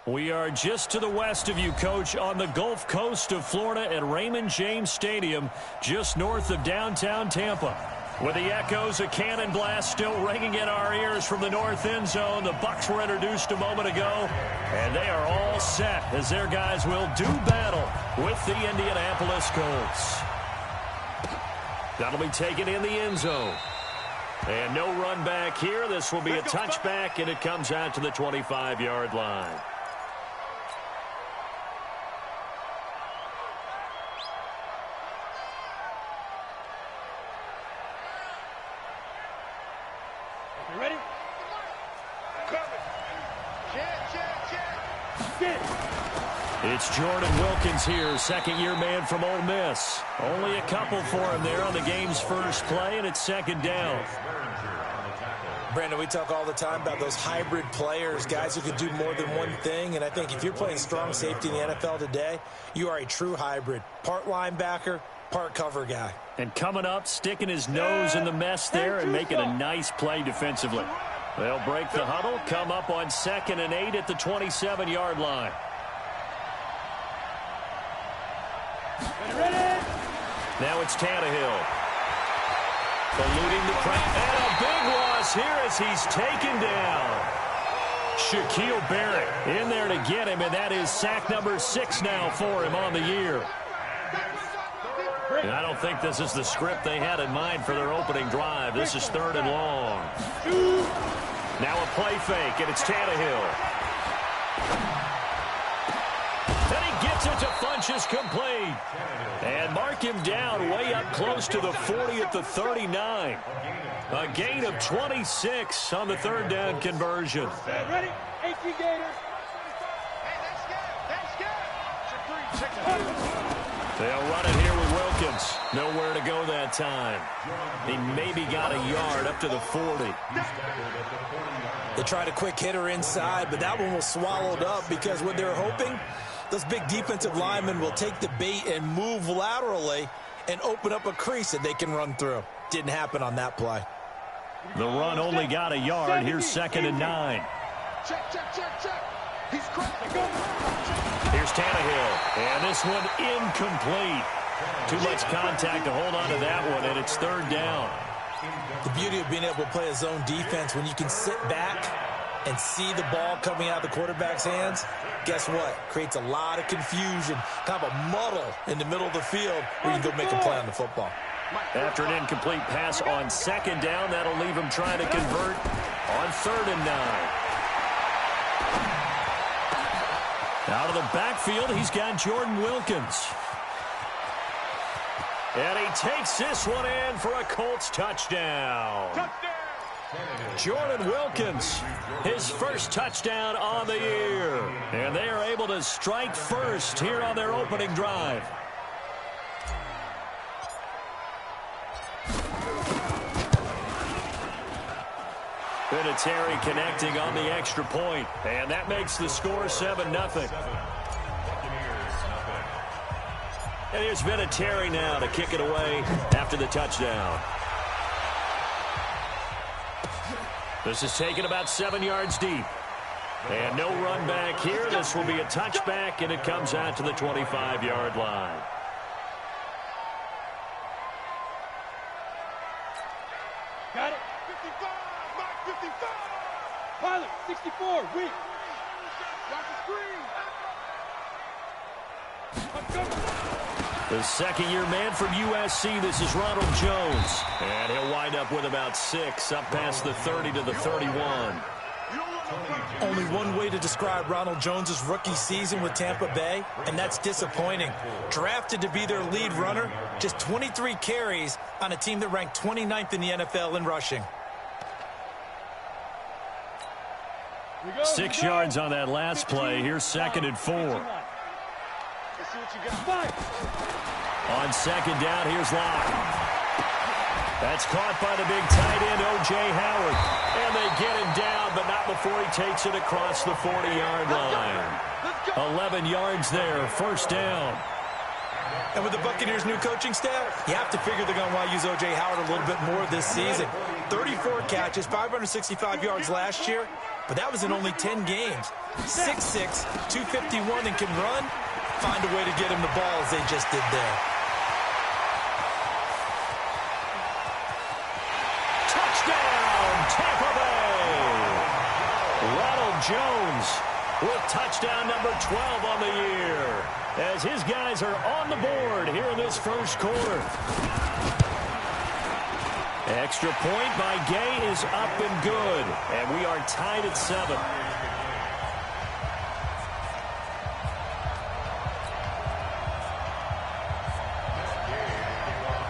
We are just to the west of you, Coach, on the Gulf Coast of Florida at Raymond James Stadium, just north of downtown Tampa. With the echoes of cannon blast still ringing in our ears from the north end zone, the Bucs were introduced a moment ago, and they are all set as their guys will do battle with the Indianapolis Colts. That'll be taken in the end zone. And no run back here. This will be a touchback, and it comes out to the 25-yard line. You ready? It's Jordan Wilkins here, second-year man from Ole Miss. Only a couple for him there on the game's first play, and it's second down. Brandon, we talk all the time about those hybrid players, guys who could do more than one thing, and I think if you're playing strong safety in the NFL today, you are a true hybrid. Part linebacker, part cover guy. And coming up, sticking his nose in the mess there and making a nice play defensively. They'll break the huddle, come up on 2nd and 8 at the 27-yard line. Now it's Tannehill. Eluding the pressure. And a big loss here as he's taken down. Shaquille Barrett in there to get him, and that is sack number 6 now for him on the year. And I don't think this is the script they had in mind for their opening drive. This is 3rd and long. Now a play fake, and it's Tannehill. And he gets it to Funchess complete. And mark him down way up close to the 40 at the 39. A gain of 26 on the 3rd down conversion. Ready? 18 Gators. They'll run it here with Wilkins. Nowhere to go that time. He maybe got a yard up to the 40. They tried a quick hitter inside, but that one was swallowed up because what they're hoping, those big defensive linemen will take the bait and move laterally and open up a crease that they can run through. Didn't happen on that play. The run only got a yard. Here's 2nd and 9. Check. He's cracked. Here's Tannehill. And this one incomplete. Too much contact to hold on to that one, and it's 3rd down. The beauty of being able to play a zone defense, when you can sit back and see the ball coming out of the quarterback's hands, guess what? Creates a lot of confusion, kind of a muddle in the middle of the field where you can go make a play on the football. After an incomplete pass on 2nd down, that'll leave him trying to convert on 3rd and 9. Out of the backfield, he's got Jordan Wilkins. And he takes this one in for a Colts touchdown. Jordan Wilkins, his first touchdown on the year. And they are able to strike first here on their opening drive. Vinatieri connecting on the extra point. And that makes the score 7-0. And here's Vinatieri now to kick it away after the touchdown. This is taken about 7 yards deep. And no run back here. This will be a touchback, and it comes out to the 25-yard line. Got it. 55. Mark 55. Pilot 64. Weak. Watch the screen. The second-year man from USC, this is Ronald Jones. And he'll wind up with about 6, up past the 30 to the 31. Only one way to describe Ronald Jones' rookie season with Tampa Bay, and that's disappointing. Drafted to be their lead runner, just 23 carries on a team that ranked 29th in the NFL in rushing. 6 yards on that last play. Here's 2nd and 4. On 2nd down, here's Locke. That's caught by the big tight end, O.J. Howard. And they get him down, but not before he takes it across the 40-yard line. 11 yards there, 1st down. And with the Buccaneers' new coaching staff, you have to figure they're going to want to use O.J. Howard a little bit more this season. 34 catches, 565 yards last year, but that was in only 10 games. 6'6", 251, and can run. Find a way to get him the ball as they just did there. Touchdown, Tampa Bay! Ronald Jones with touchdown number 12 on the year, as his guys are on the board here in this first quarter. Extra point by Gay is up and good, and we are tied at 7.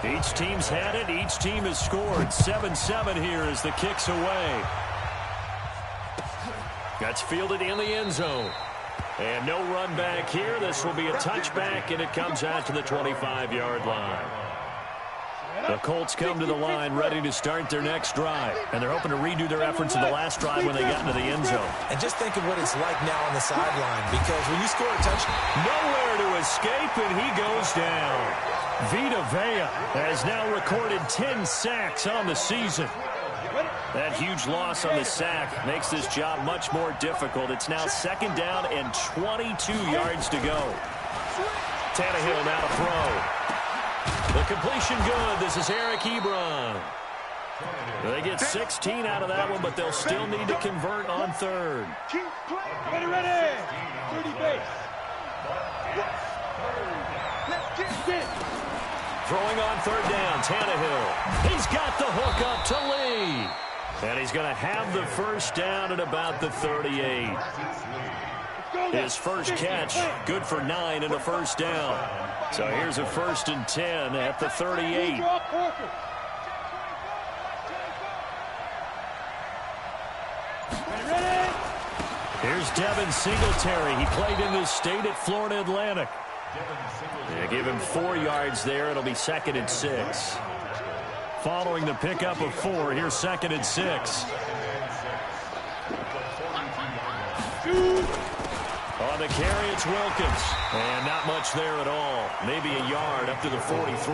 Each team's had it. Each team has scored. 7-7 here as the kick's away. That's fielded in the end zone. And no run back here. This will be a touchback, and it comes out to the 25-yard line. The Colts come to the line ready to start their next drive. And they're hoping to redo their efforts in the last drive when they got into the end zone. And just think of what it's like now on the sideline, because when you score a touchdown, nowhere to escape, and he goes down. Vita Vea has now recorded 10 sacks on the season. That huge loss on the sack makes this job much more difficult. It's now 2nd down and 22 yards to go. Tannehill now to throw. The completion good. This is Eric Ebron. They get 16 out of that one, but they'll still need to convert on 3rd. Ready. 30 base. Throwing on 3rd down, Tannehill. He's got the hook up to Lee. And he's going to have the first down at about the 38. His first catch, good for 9 and a first down. So here's a 1st and 10 at the 38. Here's Devin Singletary. He played in this state at Florida Atlantic. They give him 4 yards there. It'll be 2nd and 6. Following the pickup of 4, here's 2nd and 6. On the carry, it's Wilkins. And not much there at all. Maybe a yard up to the 43.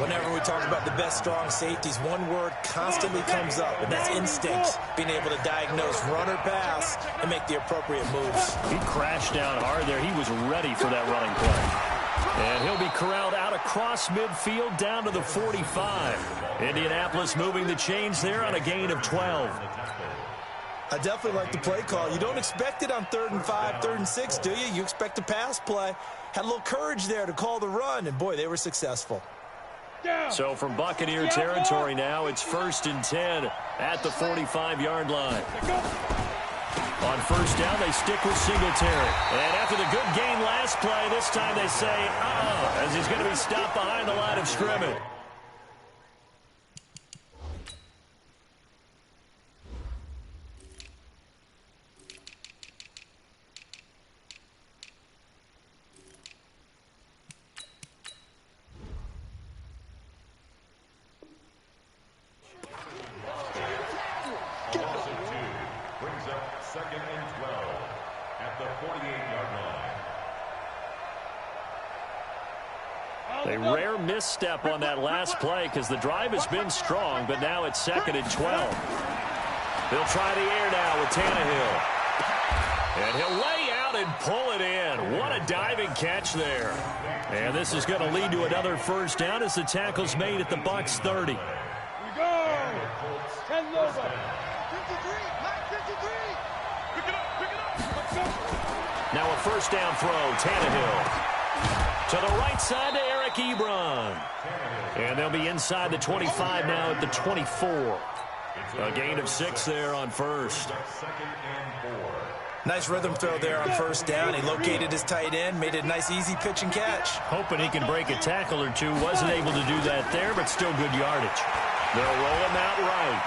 Whenever we talk about the best strong safeties, one word constantly comes up, and that's instinct. Being able to diagnose run or pass and make the appropriate moves. He crashed down hard there. He was ready for that running play. And he'll be corralled out across midfield down to the 45. Indianapolis moving the chains there on a gain of 12. I definitely like the play call. You don't expect it on 3rd and 5, 3rd and 6, do you? You expect a pass play. Had a little courage there to call the run, and boy, they were successful. So from Buccaneer territory now, it's 1st and 10 at the 45-yard line. On 1st down, they stick with Singletary. And after the good gain last play, this time they say, as he's going to be stopped behind the line of scrimmage. A rare misstep on that last play because the drive has been strong, but now it's 2nd and 12. They'll try the air now with Tannehill. And he'll lay out and pull it in. What a diving catch there. And this is going to lead to another first down as the tackle's made at the Bucs 30. We go. 10 over. 53. Pick it up. Let's go. Now a first down throw, Tannehill. To the right side to Eric Ebron. And they'll be inside the 25 now at the 24. A gain of 6 there on 1st. Nice rhythm throw there on 1st down. He located his tight end, made it a nice easy pitch and catch. Hoping he can break a tackle or two. Wasn't able to do that there, but still good yardage. They'll roll him out right.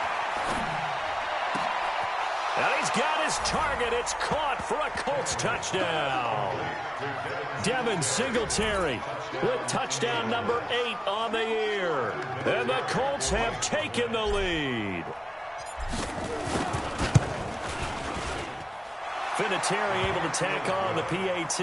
And he's got his target. It's caught for a Colts touchdown. Devin Singletary with touchdown number 8 on the year. And the Colts have taken the lead. Vinatieri able to tack on the PAT.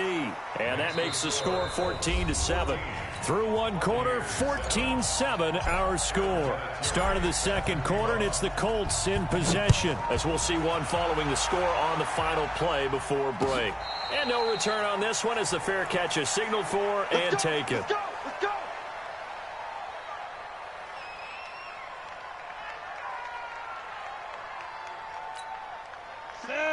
And that makes the score 14-7. Through one quarter, 14-7 our score. Start of the second quarter, and it's the Colts in possession, as we'll see one following the score on the final play before break. And no return on this one as the fair catch is signaled for and taken. Let's go!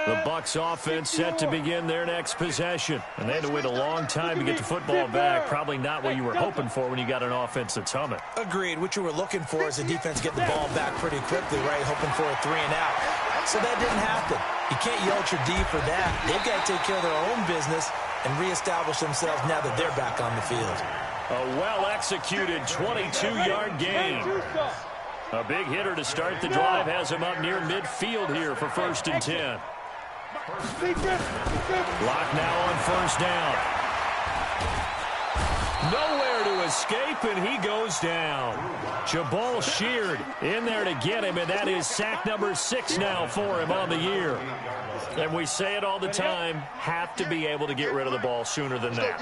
The Bucs offense set to begin their next possession. And they had to wait a long time to get the football back. Probably not what you were hoping for when you got an offense that's humming. Agreed. What you were looking for is the defense get the ball back pretty quickly, right? Hoping for a 3-and-out. So that didn't happen. You can't yell at your D for that. They've got to take care of their own business and reestablish themselves now that they're back on the field. A well-executed 22-yard gain. A big hitter to start the drive has him up near midfield here for 1st and 10. Lock now on 1st down. Nowhere to escape, and he goes down. Jabal Sheard in there to get him, and that is sack number 6 now for him on the year. And we say it all the time, have to be able to get rid of the ball sooner than that.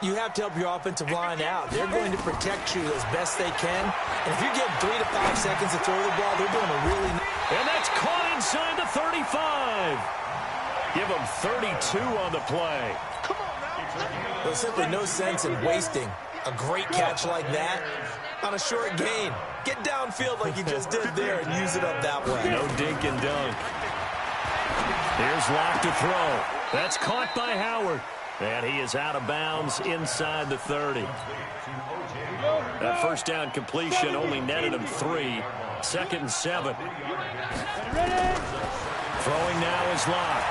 You have to help your offensive line out. They're going to protect you as best they can. And if you're getting 3 to 5 seconds to throw the ball, they're doing a really... And that's caught inside the 35. Give them 32 on the play. There's simply no sense in wasting a great catch like that on a short gain. Get downfield like you just did there and use it up that way. No dink and dunk. Here's Locke to throw. That's caught by Howard. And he is out of bounds inside the 30. That 1st down completion only netted him 3. 2nd and 7. Throwing now is Locke.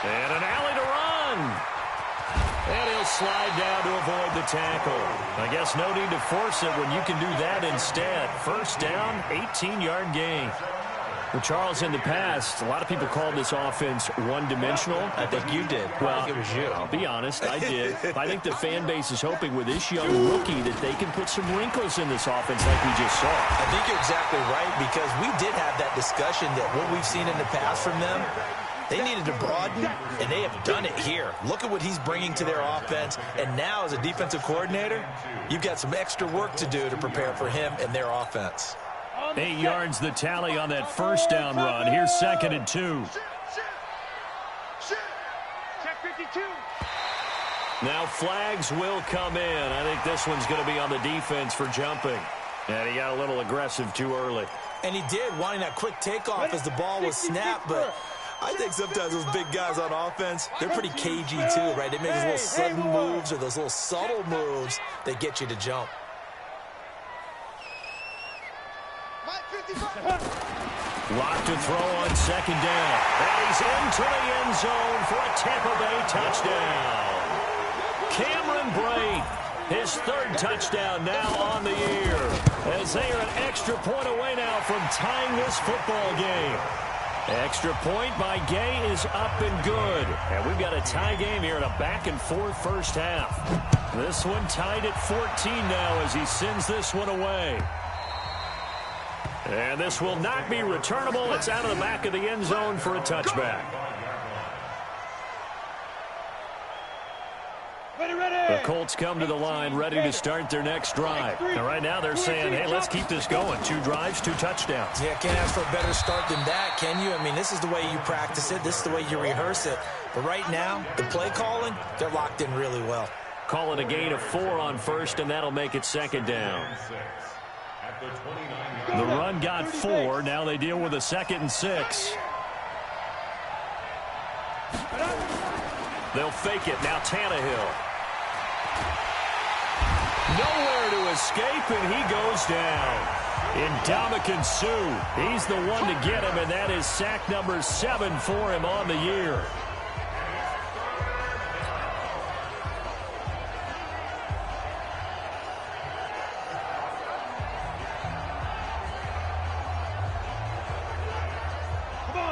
And an alley to run. And he'll slide down to avoid the tackle. I guess no need to force it when you can do that instead. 1st down, 18-yard gain. Well, Charles, in the past, a lot of people called this offense one-dimensional. I think you did. Well, I think it was you. I'll be honest, I did. I think the fan base is hoping with this young rookie that they can put some wrinkles in this offense like we just saw. I think you're exactly right, because we did have that discussion that what we've seen in the past from them, they needed to broaden, and they have done it here. Look at what he's bringing to their offense, and now as a defensive coordinator, you've got some extra work to do to prepare for him and their offense. 8 yards the tally on that 1st down run. Here's 2nd and 2. Check 52. Now flags will come in. I think this one's going to be on the defense for jumping. And he got a little aggressive too early. And he did, wanting that quick takeoff as the ball was snapped, but I think sometimes those big guys on offense, they're pretty cagey too, right? They make those little sudden moves or those little subtle moves that get you to jump. Locked to throw on 2nd down. And he's into the end zone for a Tampa Bay touchdown. Cameron Brate, his 3rd touchdown now on the year, as they are an extra point away now from tying this football game. Extra point by Gay is up and good. And we've got a tie game here in a back-and-forth 1st half. This one tied at 14 now as he sends this one away. And this will not be returnable. It's out of the back of the end zone for a touchback. The Colts come to the line ready to start their next drive. And right now they're saying, hey, let's keep this going. 2 drives, 2 touchdowns. Yeah, can't ask for a better start than that, can you? I mean, this is the way you practice it. This is the way you rehearse it. But right now, the play calling, they're locked in really well. Call it a gain of 4 on 1st, and that'll make it 2nd down. The run got 4. Now they deal with a 2nd and 6. They'll fake it. Now Tannehill. Nowhere to escape, and he goes down. Ndamukong Suh, he's the one to get him, and that is sack number 7 for him on the year.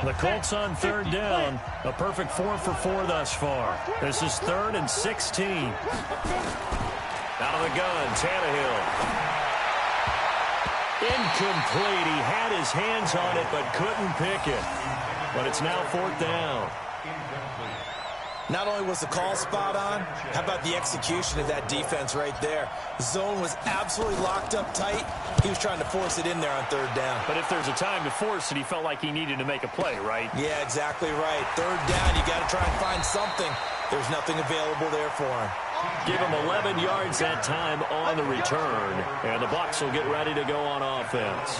The Colts on 3rd down. A perfect 4 for 4 thus far. This is 3rd and 16. Out of the gun, Tannehill. Incomplete. He had his hands on it but couldn't pick it. But it's now 4th down. Not only was the call spot on, how about the execution of that defense right there? The zone was absolutely locked up tight. He was trying to force it in there on third down. But if there's a time to force it, he felt like he needed to make a play, right? Yeah, exactly right. Third down, you got to try and find something. There's nothing available there for him. Give him 11 yards that time on the return. And the Bucs will get ready to go on offense.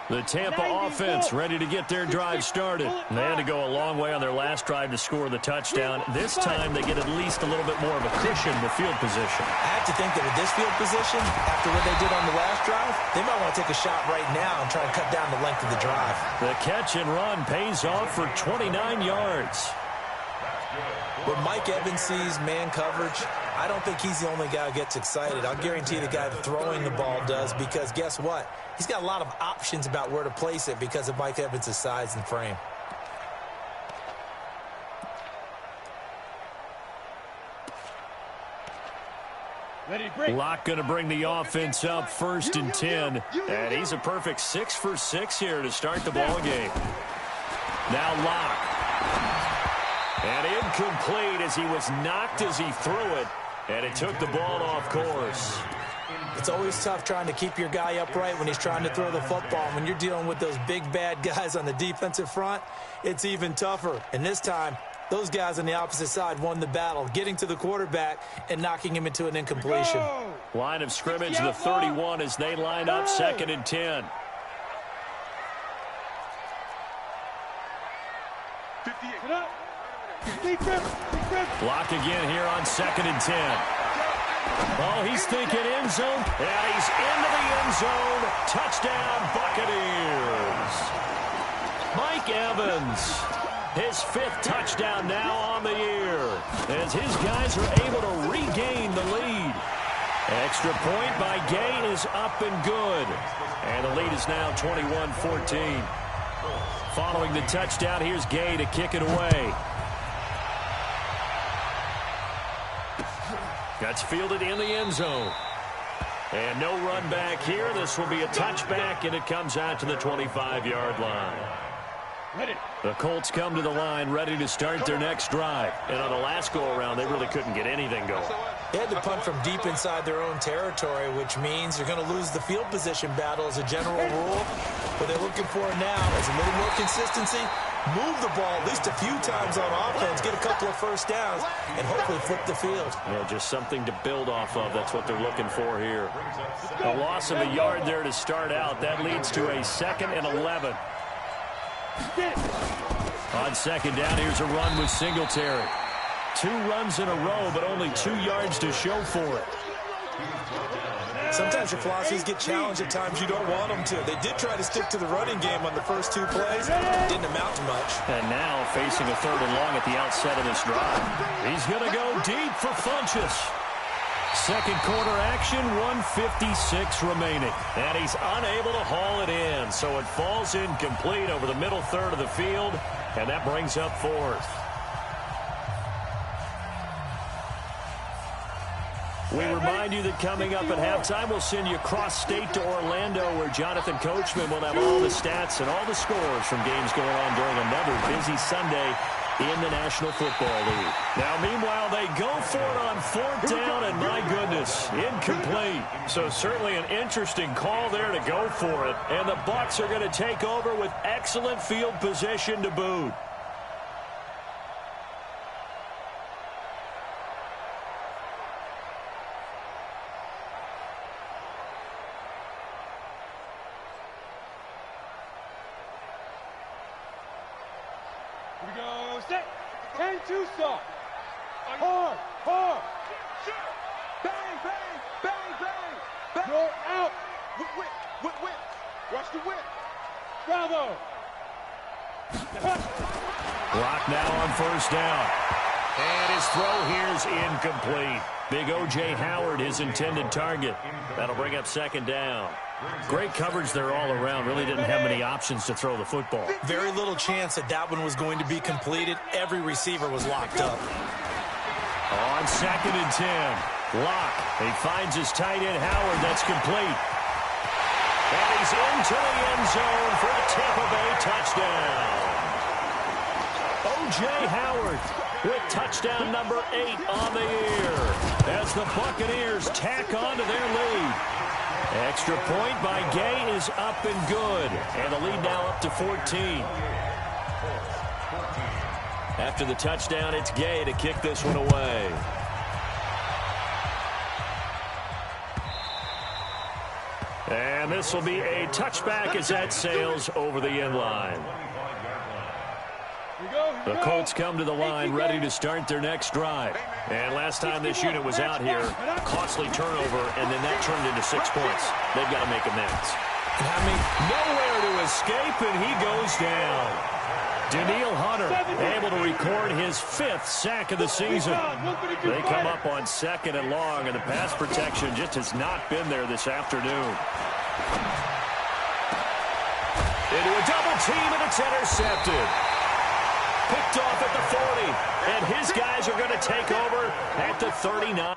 The Tampa offense ready to get their drive started. They had to go a long way on their last drive to score the touchdown. This time they get at least a little bit more of a cushion with field position. I have to think that with this field position, after what they did on the last drive, they might want to take a shot right now and try and cut down the length of the drive. The catch and run pays off for 29 yards. When Mike Evans sees man coverage, I don't think he's the only guy who gets excited. I'll guarantee the guy throwing the ball does, because guess what? He's got a lot of options about where to place it because of Mike Evans' size and frame. Locke going to bring the offense up 1st and 10. And he's a perfect 6 for 6 here to start the ball game. Now Locke. And incomplete as he was knocked as he threw it. And it took the ball off course. It's always tough trying to keep your guy upright when he's trying to throw the football. When you're dealing with those big, bad guys on the defensive front, it's even tougher. And this time, those guys on the opposite side won the battle, getting to the quarterback and knocking him into an incompletion. Line of scrimmage, the 31 as they line up 2nd and 10. Block again here on 2nd and 10. Oh, he's thinking end zone, and he's into the end zone. Touchdown, Buccaneers. Mike Evans, his 5th touchdown now on the year, as his guys are able to regain the lead. Extra point by Gay is up and good, and the lead is now 21-14. Following the touchdown, here's Gay to kick it away. That's fielded in the end zone. And no run back here. This will be a touchback, and it comes out to the 25-yard line. The Colts come to the line ready to start their next drive. And on the last go-around, they really couldn't get anything going. They had to punt from deep inside their own territory, which means you're going to lose the field position battle as a general rule. What they're looking for now is a little more consistency, move the ball at least a few times on offense, get a couple of first downs, and hopefully flip the field. Yeah, just something to build off of. That's what they're looking for here. A loss of a yard there to start out. That leads to a 2nd and 11. On 2nd down, here's a run with Singletary. 2 runs in a row, but only 2 yards to show for it. Sometimes your philosophies get challenged at times you don't want them to. They did try to stick to the running game on the first 2 plays. Didn't amount to much. And now facing a 3rd and long at the outset of this drive. He's going to go deep for Funchess. Second quarter action, 1:56 remaining. And he's unable to haul it in. So it falls incomplete over the middle third of the field. And that brings up 4th. We remind you that coming up at halftime, we'll send you cross-state to Orlando, where Jonathan Coachman will have all the stats and all the scores from games going on during another busy Sunday in the National Football League. Now, meanwhile, they go for it on 4th down, and my goodness, incomplete. So certainly an interesting call there to go for it. And the Bucs are going to take over with excellent field position to boot. Here we go, set, 10-2 stop. Hard, hard. Bang, bang, bang, bang, bang. You're out. Whip. Watch the whip. Bravo. Block now on 1st down. And his throw here is incomplete. Big O.J. Howard, his intended target. That'll bring up 2nd down. Great coverage there all around. Really didn't have many options to throw the football. Very little chance that one was going to be completed. Every receiver was locked up. On 2nd and 10. Locke. He finds his tight end Howard. That's complete. And he's into the end zone for a Tampa Bay touchdown. O.J. Howard with touchdown number 8 on the year as the Buccaneers tack on to their lead. Extra point by Gay is up and good, and the lead now up to 14. After the touchdown, it's Gay to kick this one away. And this will be a touchback as that sails over the end line. The Colts come to the line ready to start their next drive. And last time this unit was out here, costly turnover, and then that turned into 6 points. They've got to make amends. Nowhere to escape, and he goes down. Daniil Hunter able to record his 5th sack of the season. They come up on 2nd and long, and the pass protection just has not been there this afternoon. Into a double team, and it's intercepted. Picked off at the 40, and his guys are going to take over at the 39.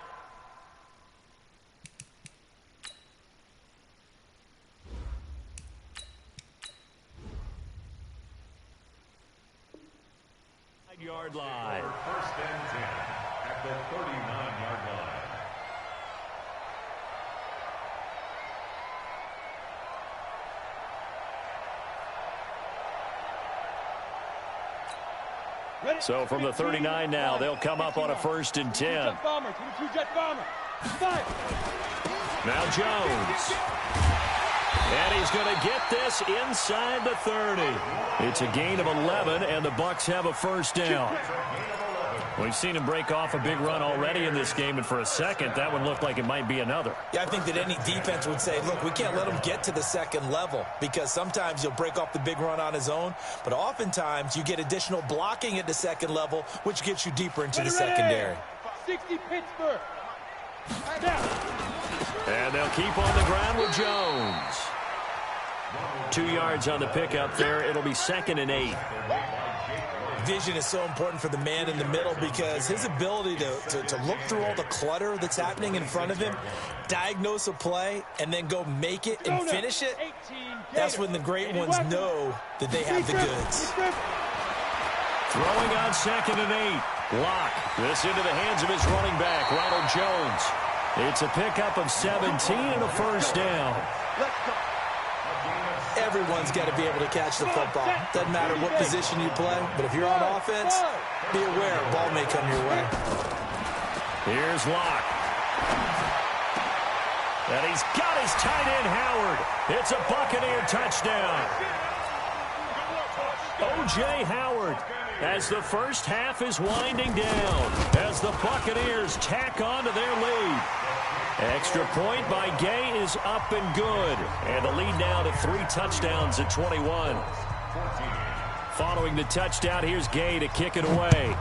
Yard line. First and 10 at the 39-yard line. So from the 39 now, they'll come up on a 1st and 10. Now Jones. And he's going to get this inside the 30. It's a gain of 11, and the Bucs have a 1st down. We've seen him break off a big run already in this game, and for a second, that one looked like it might be another. Yeah, I think that any defense would say, look, we can't let him get to the 2nd level, because sometimes he'll break off the big run on his own, but oftentimes you get additional blocking at the 2nd level, which gets you deeper into the secondary. 60 Pittsburgh. And they'll keep on the ground with Jones. 2 yards on the pickup there. It'll be 2nd and 8. Vision is so important for the man in the middle because his ability to look through all the clutter that's happening in front of him, diagnose a play, and then go make it and finish it, that's when the great ones know that they have the goods. Throwing on 2nd and 8. Lock. This into the hands of his running back, Ronald Jones. It's a pickup of 17 and a 1st down. Everyone's got to be able to catch the football. Doesn't matter what position you play, but if you're on offense, be aware a ball may come your way. Here's Locke. And he's got his tight end, Howard. It's a Buccaneer touchdown. O.J. Howard, as the first half is winding down, as the Buccaneers tack on to their lead. Extra point by Gay is up and good. And the lead now to 3 touchdowns at 21. Following the touchdown, here's Gay to kick it away.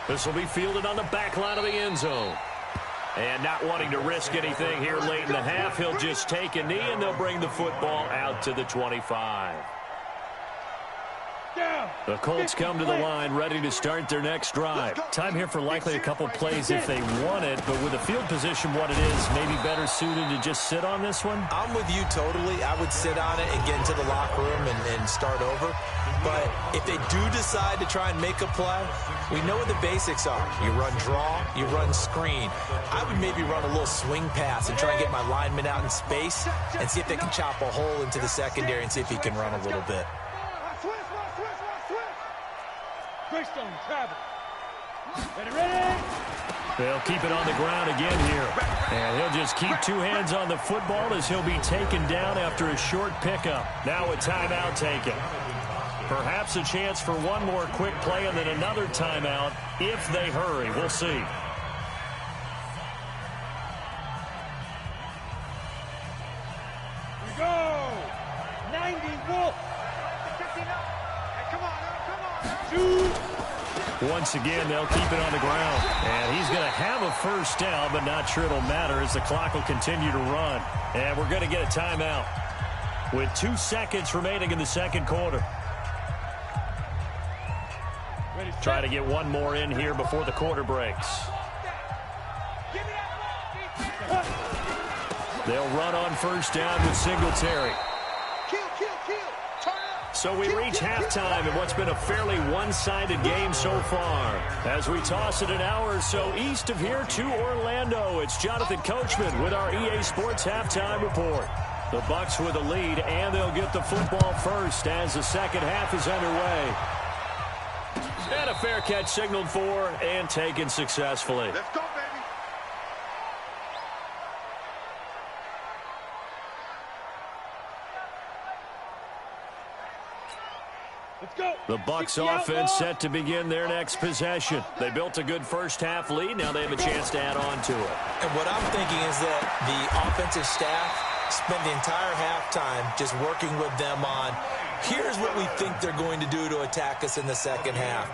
This will be fielded on the back line of the end zone. And not wanting to risk anything here late in the half, he'll just take a knee, and they'll bring the football out to the 25. The Colts come to the line ready to start their next drive. Time here for likely a couple plays if they want it, but with the field position what it is, maybe better suited to just sit on this one? I'm with you totally. I would sit on it and get into the locker room and start over. But if they do decide to try and make a play, we know what the basics are. You run draw, you run screen. I would maybe run a little swing pass and try and get my lineman out in space and see if they can chop a hole into the secondary and see if he can run a little bit. Greystone travel. Ready? They'll keep it on the ground again here. And he'll just keep 2 hands on the football as he'll be taken down after a short pickup. Now a timeout taken. Perhaps a chance for one more quick play and then another timeout if they hurry. We'll see. We go. 90 Wolf. Come on. Shoot. Once again, they'll keep it on the ground. And he's going to have a 1st down, but not sure it'll matter as the clock will continue to run. And we're going to get a timeout with 2 seconds remaining in the 2nd quarter. Try to get one more in here before the quarter breaks. They'll run on first down with Singletary. So we reach halftime in what's been a fairly one-sided game so far. As we toss it an hour or so east of here to Orlando, it's Jonathan Coachman with our EA Sports Halftime Report. The Bucs with a lead, and they'll get the football first as the second half is underway. And a fair catch signaled for and taken successfully. Let's go, baby. Let's go. The Bucs offense set to begin their next possession. They built a good first-half lead. Now they have a chance to add on to it. And what I'm thinking is that the offensive staff spent the entire halftime just working with them on, here's what we think they're going to do to attack us in the second half.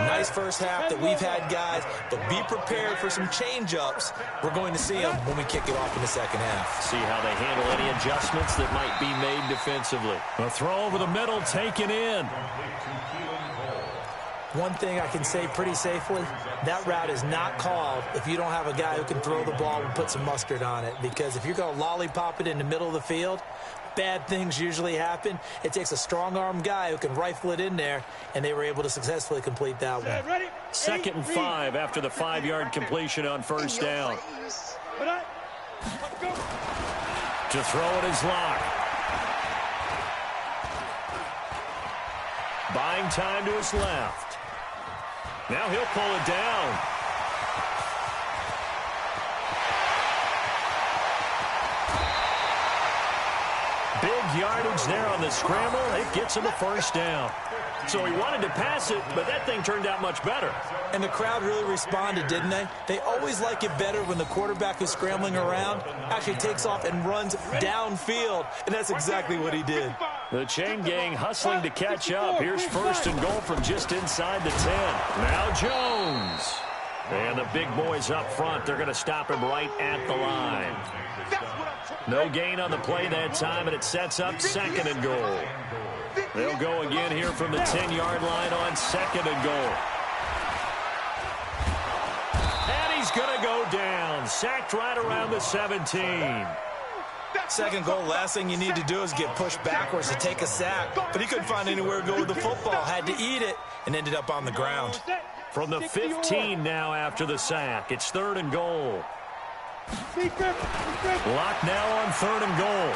Nice first half that we've had, guys, but be prepared for some change-ups. We're going to see them when we kick it off in the second half. See how they handle any adjustments that might be made defensively. A throw over the middle taken in. One thing I can say pretty safely, that route is not called if you don't have a guy who can throw the ball and put some mustard on it. Because if you're going to lollipop it in the middle of the field, bad things usually happen. It takes a strong-arm guy who can rifle it in there, and they were able to successfully complete that one. 2nd and 5 after the 5-yard completion on first down. To throw it is Locke. Buying time to his left. Now he'll pull it down. Big yardage there on the scramble. It gets him a first down. So he wanted to pass it, but that thing turned out much better. And the crowd really responded, didn't they? They always like it better when the quarterback who's scrambling around actually takes off and runs downfield, and that's exactly what he did. The chain gang hustling to catch up. Here's 1st and goal from just inside the 10. Now Jones. And the big boys up front, they're going to stop him right at the line. No gain on the play that time, and it sets up 2nd and goal. They'll go again here from the 10-yard line on 2nd and goal. And he's going to go down. Sacked right around the 17. 2nd goal, last thing you need to do is get pushed backwards to take a sack. But he couldn't find anywhere to go with the football. Had to eat it and ended up on the ground. From the 15 now after the sack. It's 3rd and goal. Locked now on 3rd and goal.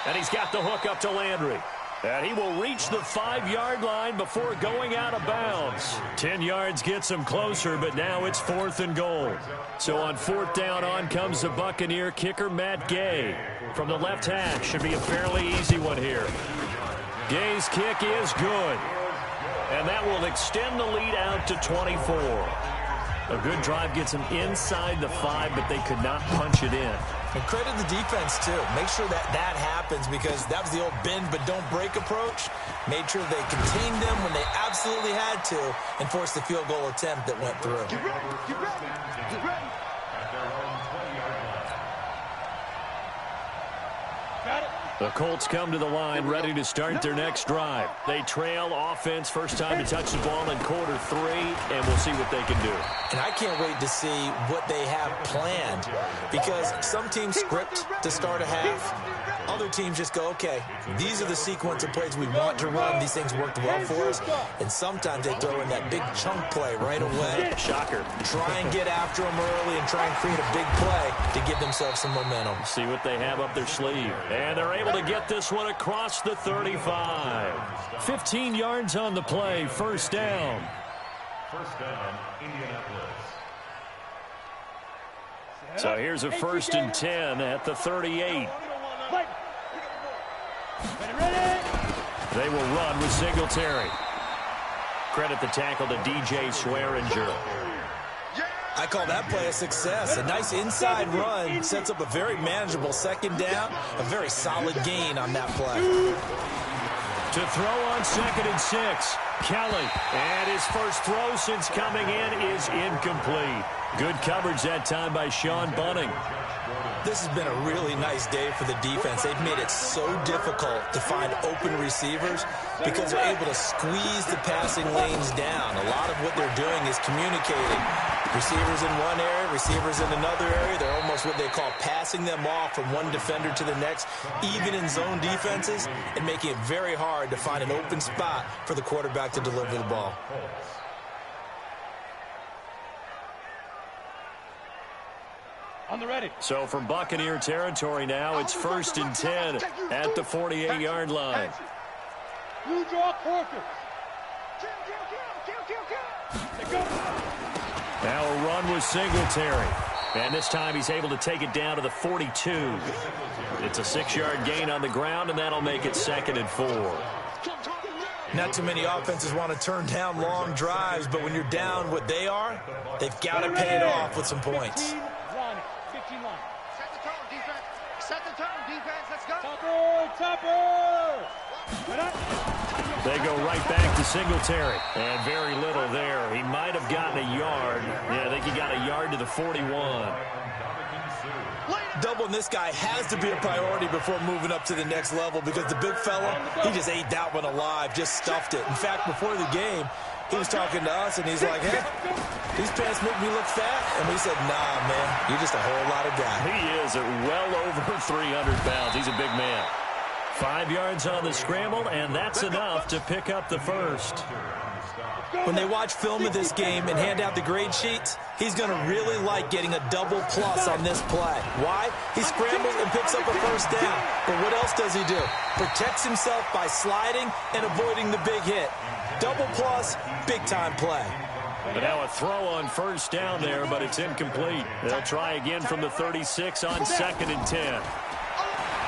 And he's got the hook up to Landry. And he will reach the 5-yard line before going out of bounds. 10 yards gets him closer, but now it's 4th and goal. So on 4th down, on comes the Buccaneer kicker, Matt Gay. From the left hash, should be a fairly easy one here. Gay's kick is good. And that will extend the lead out to 24. A good drive gets them inside the 5, but they could not punch it in. And credit the defense, too. Make sure that that happens, because that was the old bend but don't break approach. Made sure they contained them when they absolutely had to and forced the field goal attempt that went through. Get ready, get ready, get ready. Got it. The Colts come to the line ready to start their next drive. They trail offense, first time to touch the ball in quarter 3, and we'll see what they can do. And I can't wait to see what they have planned, because some teams script to start a half. Other teams just go, okay, these are the sequence of plays we want to run. These things worked well for us. And sometimes they throw in that big chunk play right away. Shocker. Try and get after them early and try and create a big play to give themselves some momentum. See what they have up their sleeve. And they're able to get this one across the 35. 15 yards on the play, first down. First down, Indianapolis. So here's a 1st and 10 at the 38. They will run with Singletary. Credit the tackle to DJ Swearinger. I call that play a success. A nice inside run sets up a very manageable 2nd down. A very solid gain on that play. To throw on 2nd and 6. Kelly. And his first throw since coming in is incomplete. Good coverage that time by Sean Bunting. This has been a really nice day for the defense. They've made it so difficult to find open receivers because they're able to squeeze the passing lanes down. A lot of what they're doing is communicating. Receivers in one area, receivers in another area. They're almost what they call passing them off from one defender to the next, even in zone defenses, and making it very hard to find an open spot for the quarterback to deliver the ball. On the ready. So from Buccaneer territory now, it's 1st and 10 at the 48-yard line. You draw quarters. Now a run with Singletary. And this time he's able to take it down to the 42. It's a 6-yard gain on the ground, and that'll make it 2nd and 4. Not too many offenses want to turn down long drives, but when you're down what they are, they've got to pay it off with some points. 15 line. Set the tone, defense. Set the tone, defense. Let's go. Topper! They go right back to Singletary. And very little there. He might have gotten a yard. Yeah, I think he got a yard to the 41. Doubling this guy has to be a priority before moving up to the next level because the big fella, he just ate that one alive, just stuffed it. In fact, before the game, he was talking to us, and he's like, hey, these pants make me look fat. And we said, nah, man, you're just a whole lot of guy. He is at well over 300 pounds. He's a big man. 5 yards on the scramble, and that's enough to pick up the first. When they watch film of this game and hand out the grade sheets, he's going to really like getting a double plus on this play. Why? He scrambles and picks up a first down. But what else does he do? Protects himself by sliding and avoiding the big hit. Double plus, big-time play. But now a throw on first down there, but it's incomplete. They'll try again from the 36 on 2nd and 10.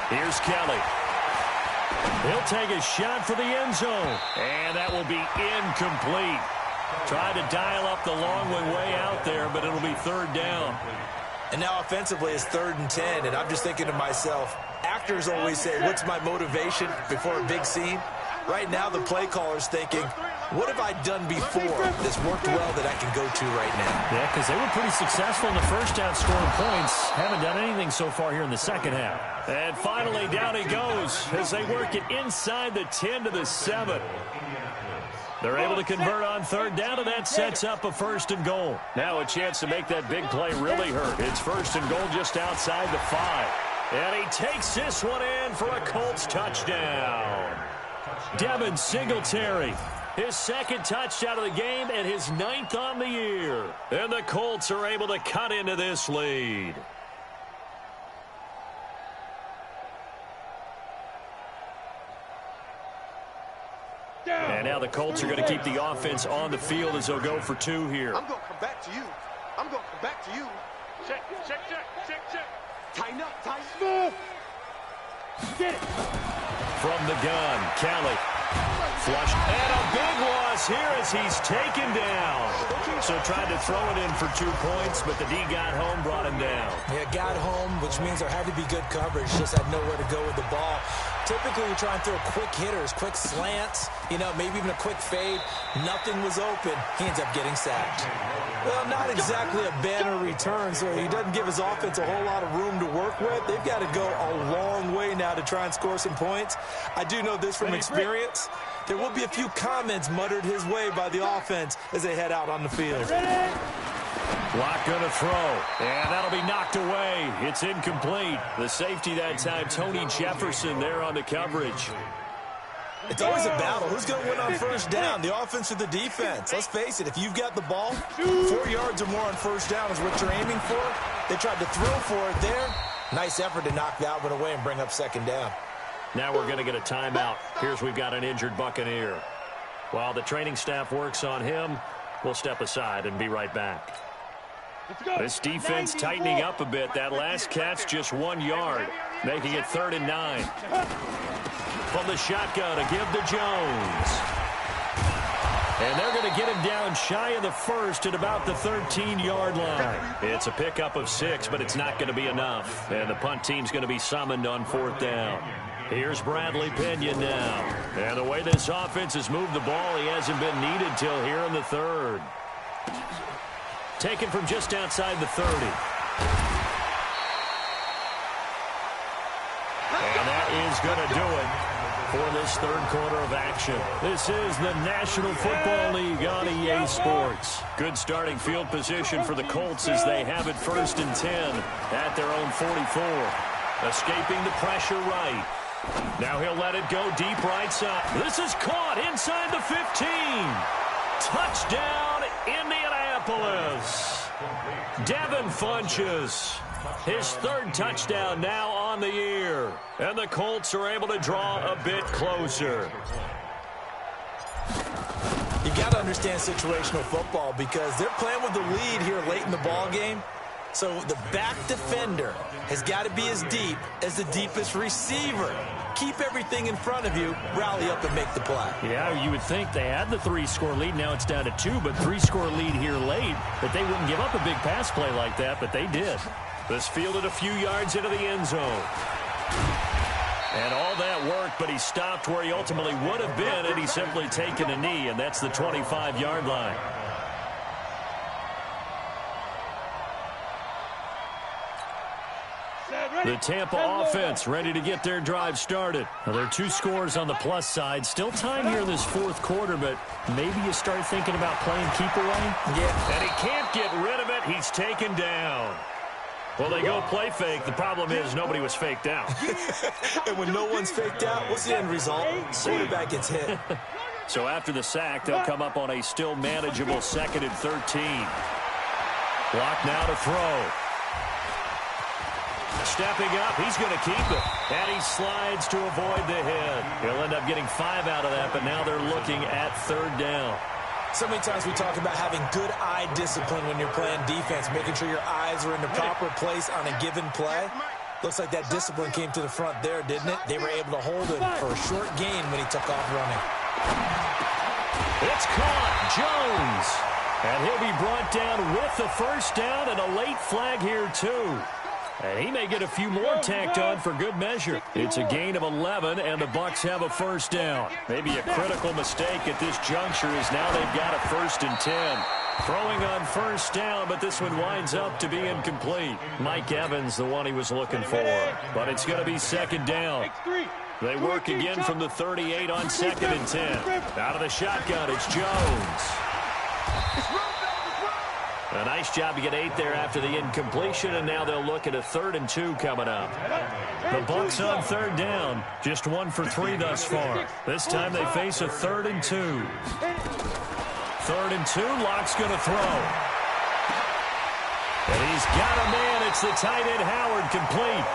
Here's Kelly. He'll take a shot for the end zone, and that will be incomplete. Tried to dial up the long way out there, but it'll be 3rd down. And now offensively it's 3rd and 10, and I'm just thinking to myself, actors always say, what's my motivation before a big scene? Right now the play caller's thinking, what have I done before that's worked well that I can go to right now? Yeah, because they were pretty successful in the first half scoring points. Haven't done anything so far here in the second half. And finally down he goes as they work it inside the 10 to the 7. They're able to convert on 3rd down, and that sets up a 1st and goal. Now a chance to make that big play really hurt. It's 1st and goal just outside the 5. And he takes this one in for a Colts touchdown. Devin Singletary, his 2nd touchdown of the game and his 9th on the year. And the Colts are able to cut into this lead. And now the Colts are going to keep the offense on the field as they'll go for 2 here. I'm going to come back to you. I'm going to come back to you. Check. Tighten up, tighten. Move. Get it. From the gun, Kelly. Flush. And a big loss here as he's taken down. So tried to throw it in for 2 points, but the D got home, brought him down. Yeah, got home, which means there had to be good coverage. Just had nowhere to go with the ball. Typically, you try and throw quick hitters, quick slants, maybe even a quick fade. Nothing was open. He ends up getting sacked. Well, not exactly a banner return, so he doesn't give his offense a whole lot of room to work with. They've got to go a long way now to try and score some points. I do know this from experience. There will be a few comments muttered his way by the offense as they head out on the field. Block going to throw, and that'll be knocked away. It's incomplete. The safety that time, Tony Jefferson there on the coverage. It's always a battle. Who's going to win on first down, the offense or the defense? Let's face it, if you've got the ball, 4 yards or more on first down is what you're aiming for. They tried to throw for it there. Nice effort to knock that one away and bring up 2nd down. Now we're going to get a timeout. Here's we've got an injured Buccaneer. While the training staff works on him, we'll step aside and be right back. This defense tightening up a bit. That last catch just 1 yard, making it 3rd and 9. From the shotgun to give to Jones. And they're going to get him down shy of the 1st at about the 13-yard line. It's a pickup of 6, but it's not going to be enough. And the punt team's going to be summoned on 4th down. Here's Bradley Pinion now. And the way this offense has moved the ball, he hasn't been needed till here in the 3rd. taken from just outside the 30. And that is going to do it for this third quarter of action. This is the National Football League on EA Sports. Good starting field position for the Colts as they have it 1st and 10 at their own 44. Escaping the pressure right. Now he'll let it go deep right side. This is caught inside the 15. Touchdown, Indianapolis. Devin Funchess. His 3rd touchdown now on the year. And the Colts are able to draw a bit closer. You got to understand situational football because they're playing with the lead here late in the ball game. So the back defender has got to be as deep as the deepest receiver. Keep everything in front of you, rally up and make the play. Yeah, you would think they had the 3-score lead. Now it's down to 2, but 3-score lead here late. That they wouldn't give up a big pass play like that, but they did. This fielded a few yards into the end zone. And all that work, but he stopped where he ultimately would have been had he simply taken a knee, and that's the 25-yard line. The Tampa offense ready to get their drive started. Now, there are 2 scores on the plus side. Still time here in this 4th quarter, but maybe you start thinking about playing keep away. Yeah. And he can't get rid of it. He's taken down. Well, they go play fake. The problem is nobody was faked out. And when no one's faked out, what's the end result? Quarterback gets hit. So after the sack, they'll come up on a still manageable 2nd and 13. Block now to throw. Stepping up, he's going to keep it. And he slides to avoid the hit. He'll end up getting 5 out of that, but now they're looking at 3rd down. So many times we talk about having good eye discipline when you're playing defense, making sure your eyes are in the proper place on a given play. Looks like that discipline came to the front there, didn't it? They were able to hold him for a short gain when he took off running. It's caught. Jones. And he'll be brought down with the 1st down and a late flag here, too. And he may get a few more tacked on for good measure. It's a gain of 11, and the Bucs have a 1st down. Maybe a critical mistake at this juncture is now they've got a 1st and 10. Throwing on 1st down, but this one winds up to be incomplete. Mike Evans, the one he was looking for. But it's going to be 2nd down. They work again from the 38 on 2nd and 10. Out of the shotgun, it's Jones. A nice job to get 8 there after the incompletion, and now they'll look at a 3rd and 2 coming up. The Bucs on 3rd down, just 1 for 3 thus far. This time they face a 3rd and 2. 3rd and 2, Locke's going to throw. And he's got a man. It's the tight end Howard, complete.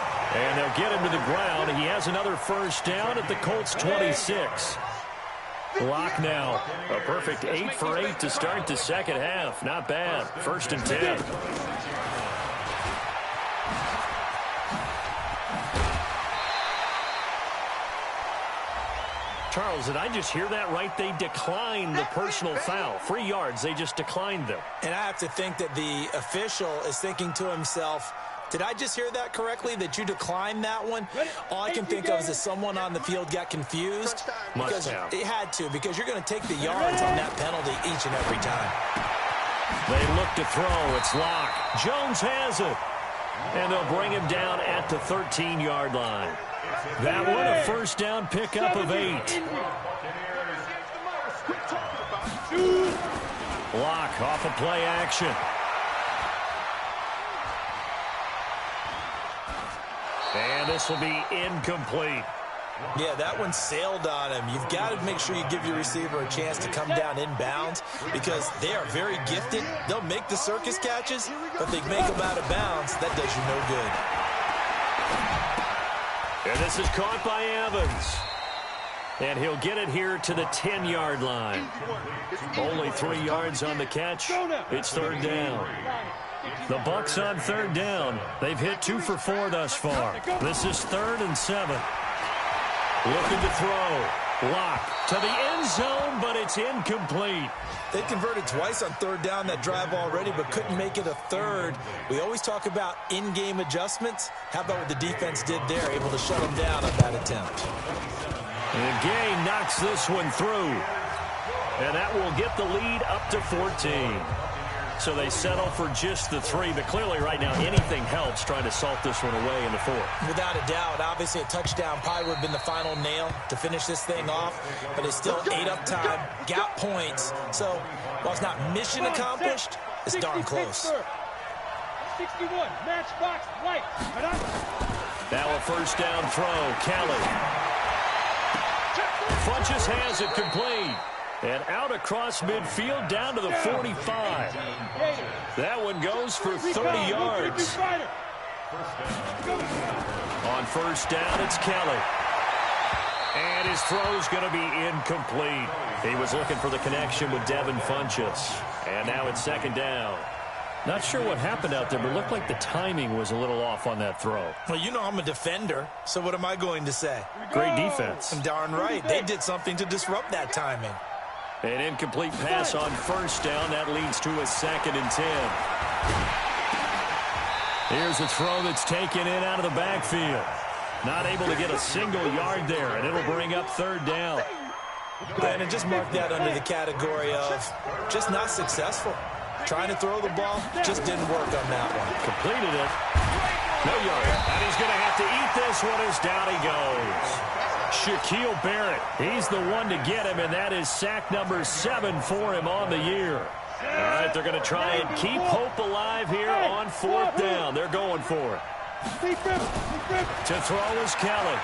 And they'll get him to the ground. He has another 1st down at the Colts 26. Block now. A perfect 8 for 8 to start the 2nd half. Not bad. 1st and 10. Charles, did I just hear that right? They declined the personal foul. 3 yards. They just declined them. And I have to think that the official is thinking to himself, did I just hear that correctly, that you declined that one? All I can think of is that someone on the field got confused. Because it had to, because you're going to take the yards on that penalty each and every time. They look to throw. It's Locke. Jones has it. And they'll bring him down at the 13-yard line. That one, a 1st down pickup of 8. Locke off a play action. And this will be incomplete. Yeah, that one sailed on him. You've got to make sure you give your receiver a chance to come down inbounds because they are very gifted. They'll make the circus catches, but they make them out of bounds. That does you no good. And this is caught by Evans. And he'll get it here to the 10-yard line. Only 3 yards on the catch. It's 3rd down. The Bucs on 3rd down. They've hit 2 for 4 thus far. This is 3rd and 7. Looking to throw. Locke to the end zone, but it's incomplete. They converted twice on 3rd down that drive already, but couldn't make it a 3rd. We always talk about in-game adjustments. How about what the defense did there, able to shut them down on that attempt? And Gay knocks this one through. And that will get the lead up to 14. so they settle for just the 3. But clearly right now anything helps trying to salt this one away in the 4th. Without a doubt, obviously a touchdown probably would have been the final nail to finish this thing off. But they still ate up time, got points. So while it's not mission accomplished, it's darn close. 61, matchbox, right. Now a first down throw. Kelly. Funches has it complete. And out across midfield down to the 45. That one goes for 30 yards. On first down, it's Kelly. And his throw's going to be incomplete. He was looking for the connection with Devin Funches. And now it's second down. Not sure what happened out there, but it looked like the timing was a little off on that throw. Well, you know I'm a defender, so what am I going to say? Great defense. I'm darn right. They did something to disrupt that timing. An incomplete pass on first down. That leads to a 2nd and 10. Here's a throw that's taken in out of the backfield. Not able to get a single yard there, and it'll bring up 3rd down. Brandon, just mark that under the category of just not successful. Trying to throw the ball, just didn't work on that one. Completed it. No yard. And he's going to have to eat this one as down he goes. Shaquille Barrett, he's the one to get him, and that is sack number 7 for him on the year. All right, they're going to try and keep hope alive here on 4th down. They're going for it. To throw is Kelly.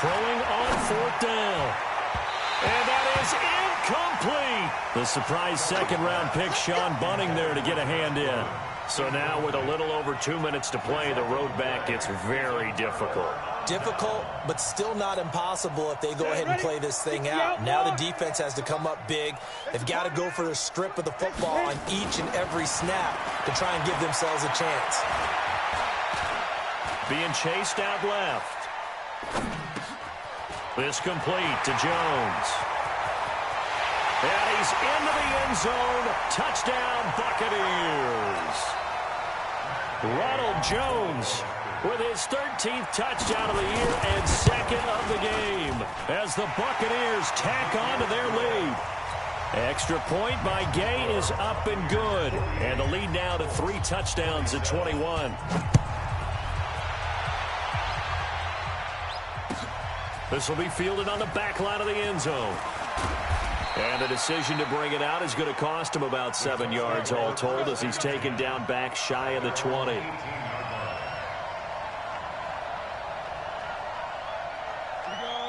Throwing on 4th down. And that is incomplete. The surprise 2nd-round pick, Sean Bunting there to get a hand in. So now with a little over 2 minutes to play, the road back gets very difficult. Difficult, but still not impossible if they go ahead and play this thing out. Now the defense has to come up big. They've got to go for the strip of the football on each and every snap to try and give themselves a chance. Being chased out left. This complete to Jones. And he's into the end zone. Touchdown, Buccaneers. Ronald Jones with his 13th touchdown of the year and 2nd of the game as the Buccaneers tack on to their lead. Extra point by Gay is up and good. And the lead now to 3 touchdowns at 21. This will be fielded on the back line of the end zone. And the decision to bring it out is going to cost him about 7 yards all told as he's taken down back shy of the 20.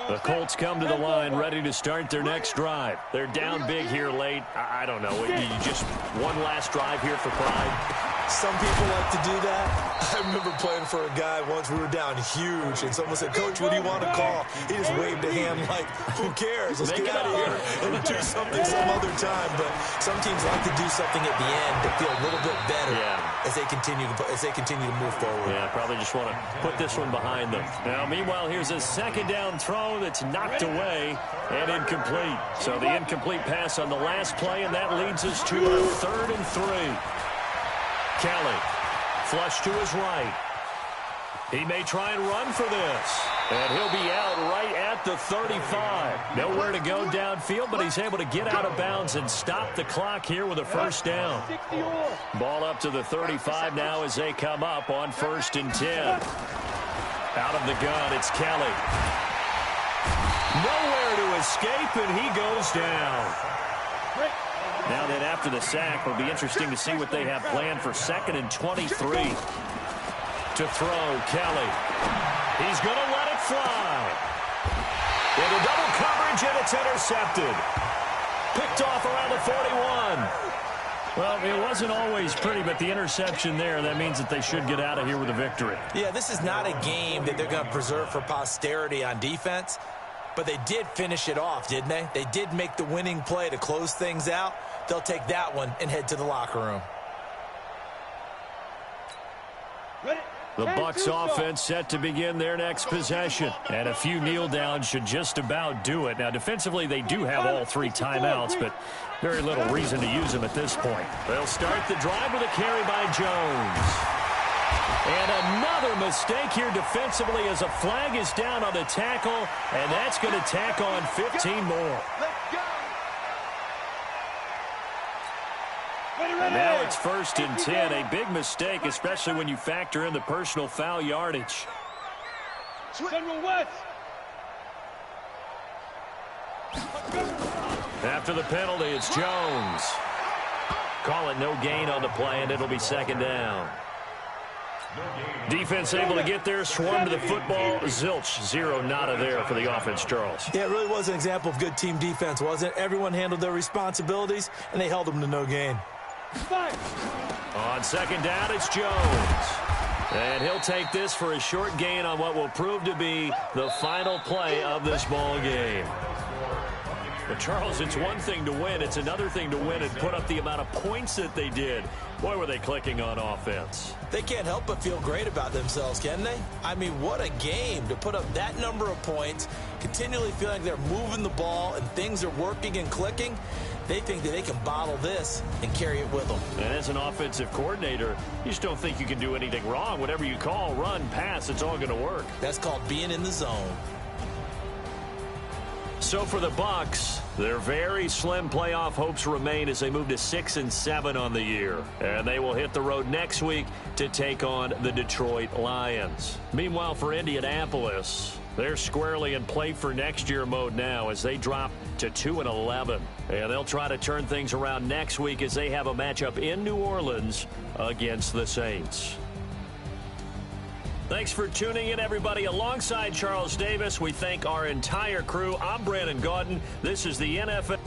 The Colts come to the line ready to start their next drive. They're down big here late. I don't know. You just one last drive here for pride. Some people like to do that. I remember playing for a guy once. We were down huge, and someone said, "Coach, what do you want to call?" He just waved a hand like, "Who cares? Let's get out of here and do something some other time." But some teams like to do something at the end to feel a little bit better as they continue to move forward. Yeah, probably just want to put this one behind them. Now, meanwhile, here's a 2nd down throw that's knocked away and incomplete. So the incomplete pass on the last play, and that leads us to a 3rd and 3. Kelly, flush to his right. He may try and run for this. And he'll be out right at the 35. Nowhere to go downfield, but he's able to get out of bounds and stop the clock here with a first down. Ball up to the 35 now as they come up on 1st and 10. Out of the gun, it's Kelly. Nowhere to escape, and he goes down. Now then, after the sack, it'll be interesting to see what they have planned for 2nd and 23. To throw, Kelly. He's going to let it fly. Into double coverage, and it's intercepted. Picked off around the 41. Well, it wasn't always pretty, but the interception there, that means that they should get out of here with a victory. Yeah, this is not a game that they're going to preserve for posterity on defense. But they did finish it off, didn't they? They did make the winning play to close things out. They'll take that one and head to the locker room. The Bucs offense set to begin their next possession. And a few kneel downs should just about do it. Now, defensively, they do have all 3 timeouts, but very little reason to use them at this point. They'll start the drive with a carry by Jones. And another mistake here defensively as a flag is down on the tackle, and that's going to tack on 15 more. And now it's 1st and 10. A big mistake, especially when you factor in the personal foul yardage. General West. After the penalty, it's Jones. Call it no gain on the play, and it'll be 2nd down. Defense able to get there, swarm to the football. Zilch, 0 nada there for the offense, Charles. Yeah, it really was an example of good team defense, wasn't it? Everyone handled their responsibilities, and they held them to no gain. On 2nd down, it's Jones. And he'll take this for a short gain on what will prove to be the final play of this ball game. But, Charles, it's one thing to win. It's another thing to win and put up the amount of points that they did. Boy, were they clicking on offense. They can't help but feel great about themselves, can they? I mean, what a game to put up that number of points, continually feeling like they're moving the ball and things are working and clicking. They think that they can bottle this and carry it with them. And as an offensive coordinator, you just don't think you can do anything wrong. Whatever you call, run, pass, it's all going to work. That's called being in the zone. So for the Bucs, their very slim playoff hopes remain as they move to 6 and 7 on the year. And they will hit the road next week to take on the Detroit Lions. Meanwhile, for Indianapolis, they're squarely in play for next year mode now as they drop to 2-11. And they'll try to turn things around next week as they have a matchup in New Orleans against the Saints. Thanks for tuning in, everybody. Alongside Charles Davis, we thank our entire crew. I'm Brandon Gaudin. This is the NFL.